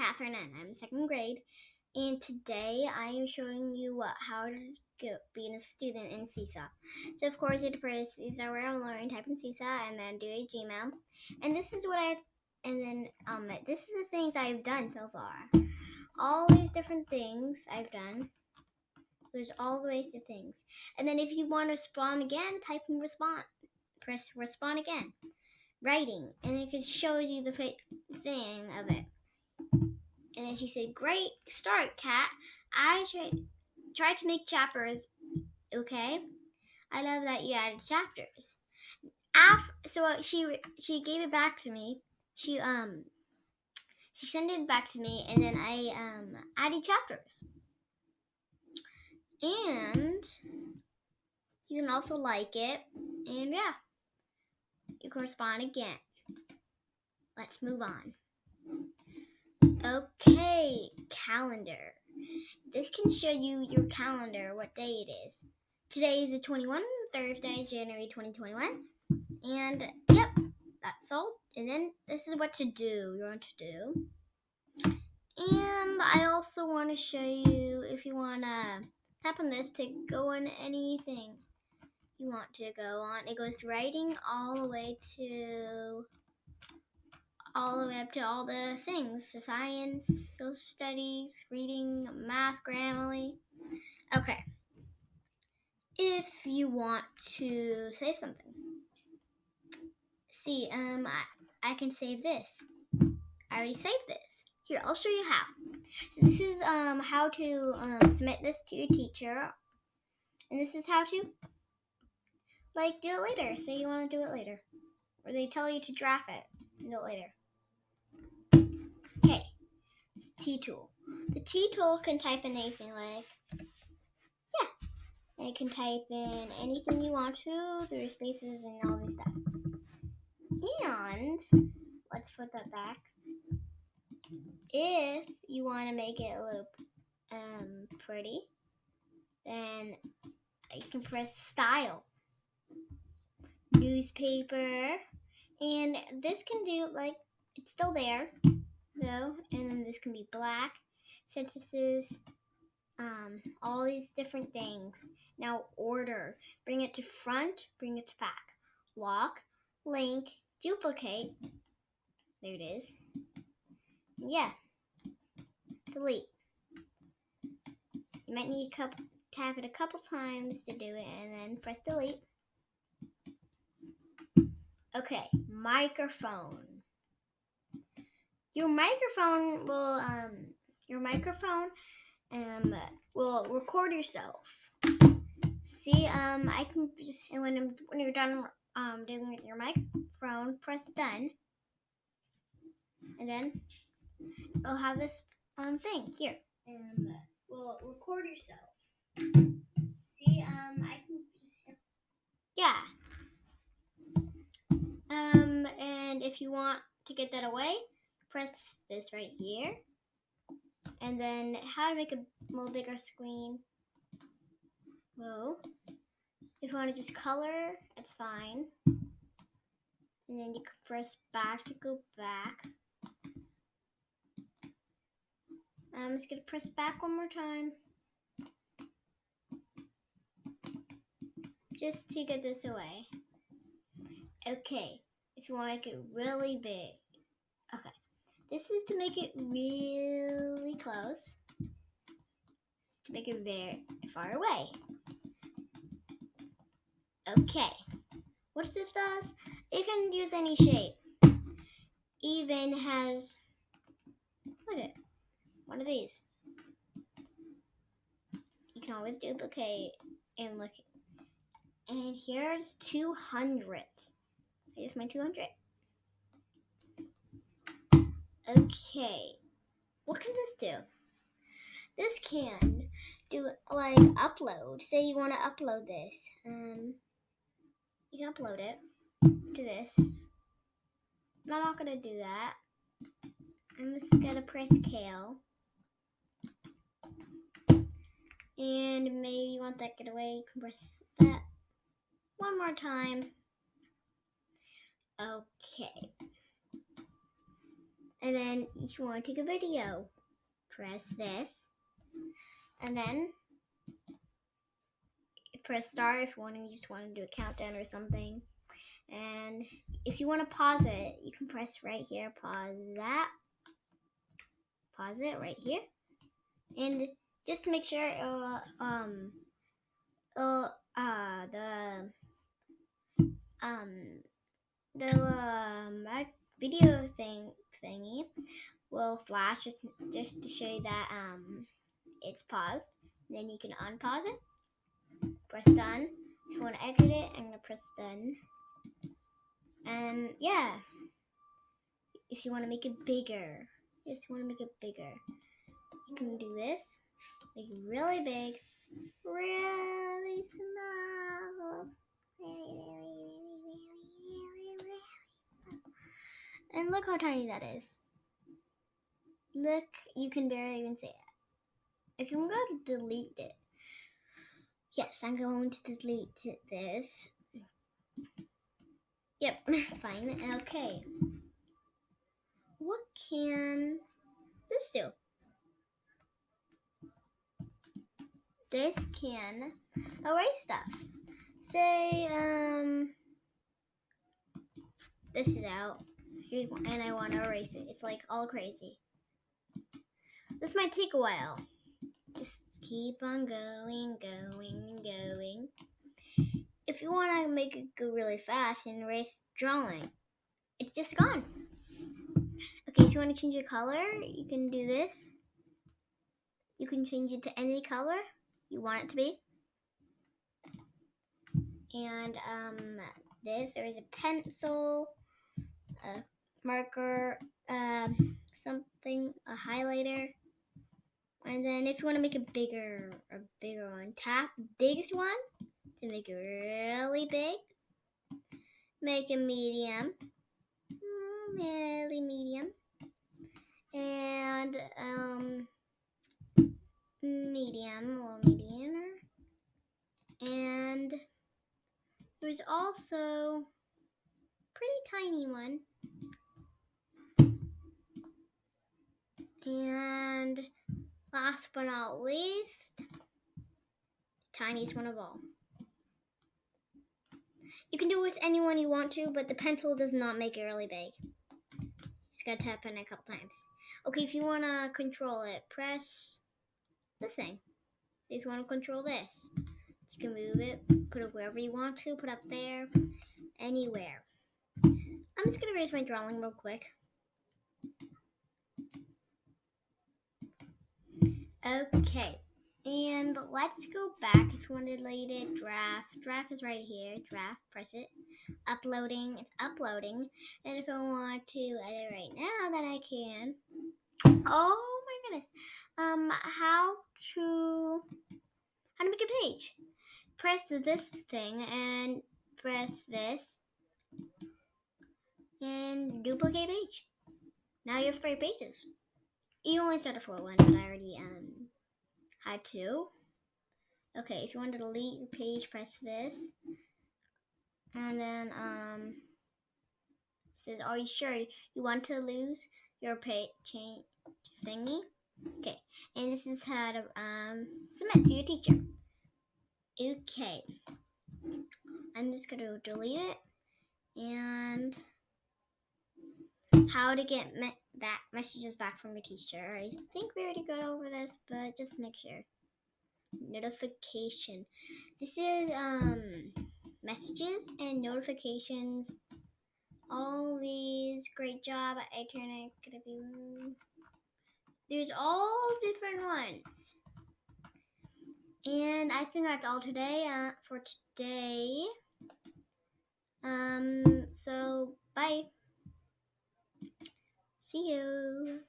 Catherine and I'm second grade. And today I am showing you how to be a student in Seesaw. So of course you have to press Seesaw where I'm learning, type in Seesaw, and then do a Gmail. And this is this is the things I've done so far. All these different things I've done. There's all the way through things. And then if you want to spawn again, type in respond. Press respond again. Writing, and it can show you the thing of it. And then she said, "Great start, Kat. I tried to make chapters. Okay, I love that you added chapters." So she gave it back to me. She sent it back to me, and then I added chapters. And you can also like it, and yeah, you correspond again. Let's move on. Okay, calendar. This can show you your calendar, what day it is. Today is the 21st, Thursday, January 2021. And yep, that's all. And then this is what to do. You want to do. And I also want to show you if you want to tap on this to go on anything you want to go on. It goes to writing all the way up to all the things. So science, social studies, reading, math, Grammarly. Okay. If you want to save something. See, I can save this. I already saved this. Here, I'll show you how. So this is how to submit this to your teacher. And this is how to do it later. Say you want to do it later. Or they tell you to draft it and do it later. Okay. This T tool. The T tool can type in anything and it can type in anything you want to through spaces and all this stuff. And let's put that back. If you want to make it a little pretty, then you can press style, newspaper, and this can do it's still there though, and then this can be black, sentences, all these different things. Now order, bring it to front, bring it to back, lock, link, duplicate, there it is, yeah, delete. You might need to tap it a couple times to do it and then press delete. Okay, microphone. Your microphone will record yourself. See, I can just when you're done doing with your microphone, press done, and then you'll have this thing here. Will record yourself. See, I can just and if you want to get that away, press this right here. And then how to make a little bigger screen. Whoa. If you want to just color, it's fine. And then you can press back to go back. I'm just going to press back one more time. Just to get this away. Okay. If you want to make it really big. Okay. This is to make it really close. Just to make it very far away. Okay. What this does, it can use any shape. Even has, look at it, one of these. You can always duplicate and look. And here's 200. Here's my 200. Okay. What can this do? This can do upload. Say you want to upload this. You can upload it to this. But I'm not going to do that. I'm just going to press Kale. And maybe you want that to get away. You can press that one more time. Okay. And then if you want to take a video, press this. And then press start if you just want to do a countdown or something. And if you want to pause it, you can press right here, pause that. Pause it right here. And just to make sure the video thingy will flash just to show you that it's paused. Then you can unpause it. Press done. If you want to exit it, I'm gonna press done. And yeah, if you want to make it bigger, you can do this. Make it really big, really small, and look how tiny that is. Look, you can barely even see it. If you want to delete it, yes, I'm going to delete this. Yep, it's fine. Okay. What can this do? This can erase stuff. Say, this is out, and I want to erase it. It's like all crazy. This might take a while. Just keep on going. If you want to make it go really fast and erase drawing, it's just gone. Okay, so you want to change the color, you can do this. You can change it to any color you want it to be. And there is a pencil, a marker, something, a highlighter. And then if you want to make a bigger one, tap the biggest one to make it really big. Make it medium, really medium. And medium or medianer. And there's also pretty tiny one. And last but not least, the tiniest one of all. You can do it with anyone you want to, but the pencil does not make it really big. Just gotta tap on it a couple times. Okay, if you wanna control it, press this thing. So if you wanna control this, you can move it, put it wherever you want to, put it up there, anywhere. I'm just gonna erase my drawing real quick. Okay, and let's go back. If you want to delete it, draft is right here. Draft, press it. Uploading, it's uploading. And if I want to edit right now, then I can. Oh my goodness. How to make a page? Press this thing and press this and duplicate page. Now you have 3 pages. You only started for one, but I already had 2. Okay, if you want to delete your page, press this. And then it says, are you sure you want to lose your page change thingy? Okay, and this is how to submit to your teacher. Okay, I'm just gonna delete it. And how to get that messages back from your teacher. I think we already got over this, but just make sure. Notification. This is messages and notifications. All these, great job at internet. Gonna be. There's all different ones. And I think that's all today. For today. So bye. See you.